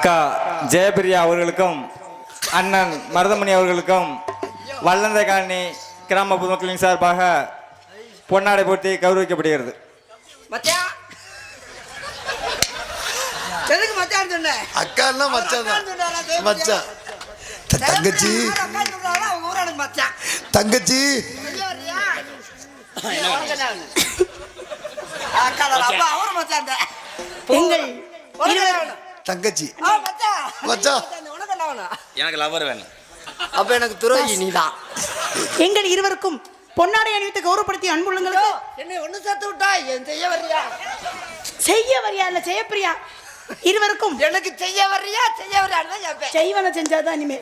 அக்கா ஜெயபிரியா அவர்களுக்கும் அண்ணன் மருதமணி அவர்களுக்கும் வல்லந்தை காலனி கிராம பொதுமக்களின் சார்பாக பொன்னாடை போட்டி கௌரவிக்கப்படுகிறது. அக்கா மச்சான் தங்கச்சி தங்கச்சி தங்கச்சி எனக்கு லவர் வேணும். அப்ப எனக்கு துரோகி நீதான். எங்கள் இருவருக்கும் பொன்னாடை அணிவித்து கௌரவப்படுத்தி அன்புள்ளங்களுக்கு என்னை ஒண்ணு சேர்த்து விட்டாய். என் செய்ய வர்றியா? செய்ய வரியா இல்ல ஜெயப்பிரியா இருவருக்கும் எனக்கு செய்ய வர்றியா செய்ய வர்றியா செய்வன செஞ்சாதான் இனிமே